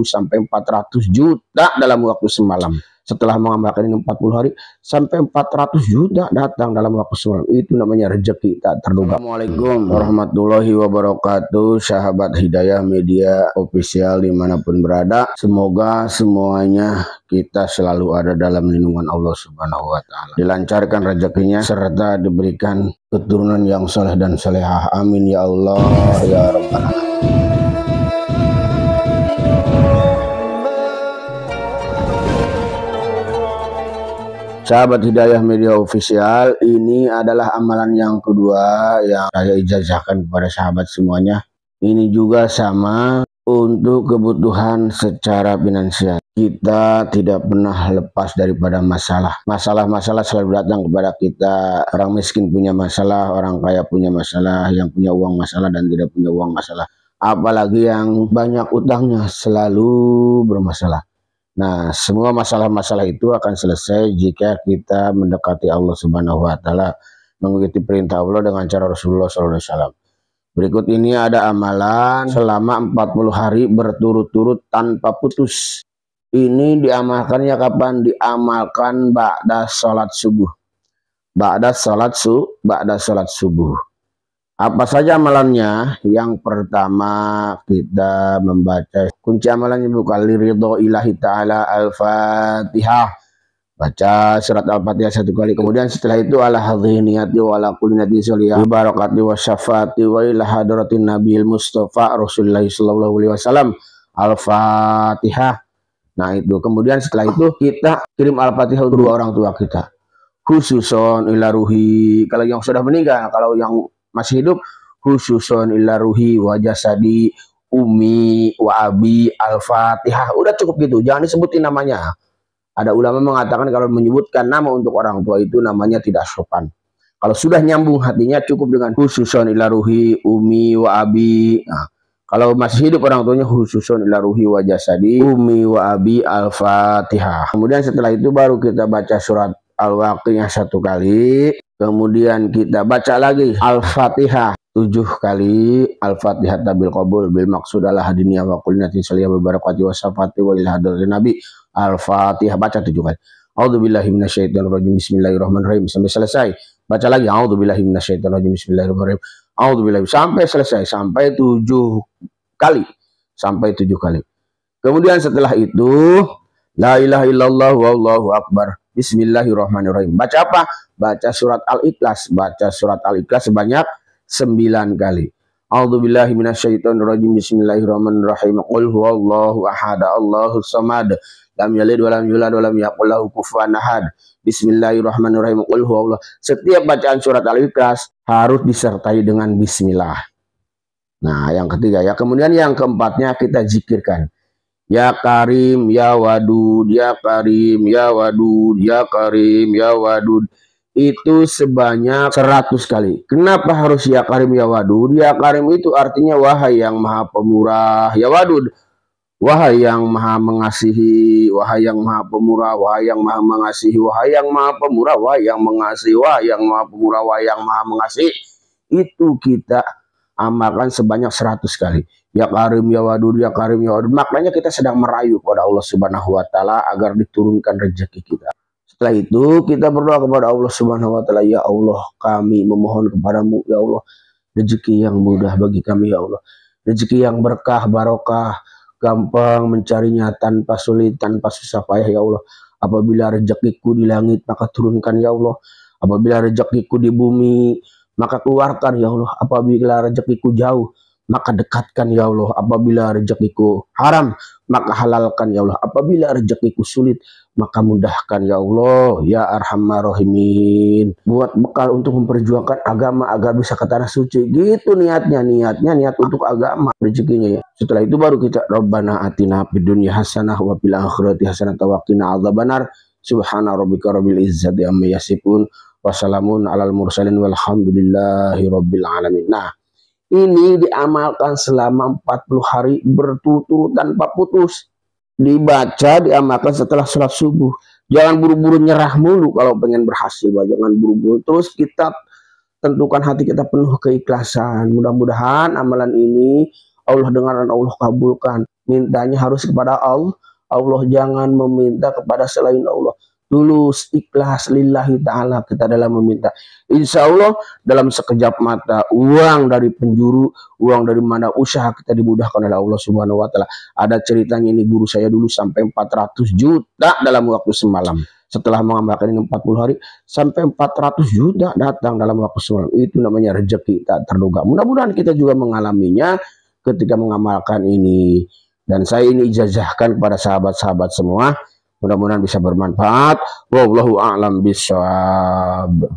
sampai 400 juta dalam waktu semalam. Setelah mengamalkan ini 40 hari sampai 400 juta datang dalam waktu semalam. Itu namanya rezeki tak terduga. Assalamualaikum warahmatullahi wabarakatuh, sahabat Hidayah Media Official dimanapun berada. Semoga semuanya kita selalu ada dalam lindungan Allah Subhanahu wa Ta'ala, dilancarkan rezekinya serta diberikan keturunan yang soleh dan solehah. Amin ya Allah ya Rabbal Alamin. Sahabat Hidayah Media Official, ini adalah amalan yang kedua yang saya ijazahkan kepada sahabat semuanya. Ini juga sama untuk kebutuhan secara finansial. Kita tidak pernah lepas daripada masalah. Masalah-masalah selalu datang kepada kita. Orang miskin punya masalah, orang kaya punya masalah, yang punya uang masalah dan tidak punya uang masalah. Apalagi yang banyak utangnya selalu bermasalah. Nah, semua masalah-masalah itu akan selesai jika kita mendekati Allah Subhanahu wa Ta'ala, mengikuti perintah Allah dengan cara Rasulullah SAW. Berikut ini ada amalan selama 40 hari berturut-turut tanpa putus. Ini diamalkannya kapan? Diamalkan ba'da salat subuh. Ba'da salat subuh. Apa saja amalannya? Yang pertama, kita membaca kunci amalannya bukan liridho ilahi ta'ala al-fatihah. Baca surat al-fatihah 1 kali. Kemudian setelah itu ala hadhihi niyati wa ala kulli niyatin sholihah barakati wa syafati wa ila hadratin nabiyil mustafa Rasulullah sallallahu alaihi wasallam al-fatihah. Nah itu. Kemudian setelah itu kita kirim al-fatihah untuk dua orang tua kita. Khususon ila ruhi. Kalau yang sudah meninggal, kalau yang masih hidup, khususon illa ruhi wa jasadi umi wa abi al-fatihah. Udah cukup gitu, jangan disebutin namanya. Ada ulama mengatakan kalau menyebutkan nama untuk orang tua itu namanya tidak sopan. Kalau sudah nyambung hatinya cukup dengan khususon illa ruhi umi wa abi. Nah, kalau masih hidup orang tuanya khususon illa ruhi wa jasadi umi wa abi al-fatihah. Kemudian setelah itu baru kita baca surat Al-Waqiah 1 kali. Kemudian kita baca lagi Al-Fatihah 7 kali. Al-Fatihah tabil qabul bil maksud ala hadiniya wa kulinatin saliyah barakati wa syafati wa ila hadratin nabi. Al-Fatihah baca 7 kali. A'udzubillahi minasyaitonirrajim. Bismillahirrahmanirrahim sampai selesai. Baca lagi A'udzubillahi minasyaitonirrajim. Bismillahirrahmanirrahim. A'udzubillahi sampai selesai, sampai 7 kali. Sampai 7 kali. Kemudian setelah itu la ilaha illallah wallahu akbar. Bismillahirrahmanirrahim. Baca apa? Baca surat Al-Ikhlas. Baca surat Al-Ikhlas sebanyak 9 kali. A'udzubillahi minasyaitonirrajim. Bismillahirrahmanirrahim. Qul huwallahu ahad, Allahus samad, lam yalid walam yulad walam yakul lahu kufuwan ahad. Bismillahirrahmanirrahim. Qul huwallahu. Setiap bacaan surat Al-Ikhlas harus disertai dengan bismillah. Nah, yang ketiga ya. Kemudian yang keempatnya kita zikirkan. Ya Karim, ya Wadud, ya Karim, ya Wadud, ya Karim, ya Wadud. Itu sebanyak 100 kali. Kenapa harus ya Karim, ya Wadud? Ya Karim itu artinya wahai yang maha pemurah. Ya Wadud, wahai yang maha mengasihi. Wahai yang maha pemurah, wahai yang maha mengasihi. Wahai yang maha pemurah, wahai yang mengasihi. Wahai yang maha pemurah, wahai yang maha mengasihi. Itu kita amalkan sebanyak 100 kali. Ya Karim, ya Wadud, ya Karim, ya Wadud. Maknanya kita sedang merayu kepada Allah Subhanahu wa Ta'ala agar diturunkan rezeki kita. Setelah itu kita berdoa kepada Allah Subhanahu wa Ta'ala. Ya Allah, kami memohon kepadamu ya Allah rezeki yang mudah bagi kami ya Allah. Rezeki yang berkah, barokah, gampang mencarinya tanpa sulit, tanpa susah payah ya Allah. Apabila rezekiku di langit maka turunkan ya Allah. Apabila rezekiku di bumi maka keluarkan ya Allah. Apabila rezekiku jauh maka dekatkan ya Allah. Apabila rezekiku haram maka halalkan ya Allah. Apabila rezekiku sulit maka mudahkan ya Allah ya Arhamar Rahimin. Buat bekal untuk memperjuangkan agama agar bisa ke tanah suci. Gitu niatnya niat untuk agama rezekinya ya. Setelah itu baru kita Rabbana atina fid dunya hasanah wa fil akhirati hasanah wa qina adzabannar. Subhana rabbika rabbil izzati amma yasifun. Wassalamun alal mursalin walhamdulillahi rabbil alamin. Nah, ini diamalkan selama 40 hari berturut-turut tanpa putus. Dibaca, diamalkan setelah sholat subuh. Jangan buru-buru nyerah mulu kalau pengen berhasil. Jangan buru-buru. Terus kita tentukan hati kita penuh keikhlasan. Mudah-mudahan amalan ini Allah dengar dan Allah kabulkan. mintanya harus kepada Allah. Allah, jangan meminta kepada selain Allah. Tulus, ikhlas, lillahi ta'ala kita dalam meminta. Insya Allah dalam sekejap mata, uang dari penjuru, uang dari mana usaha kita dimudahkan oleh Allah Subhanahu wa Ta'ala. Ada ceritanya ini, guru saya dulu sampai 400 juta dalam waktu semalam. Setelah mengamalkan ini 40 hari, sampai 400 juta datang dalam waktu semalam. Itu namanya rezeki tak terduga. Mudah-mudahan kita juga mengalaminya ketika mengamalkan ini. Dan saya ini ijazahkan kepada sahabat-sahabat semua. Mudah-mudahan bisa bermanfaat. Wallahu a'lam bishawab.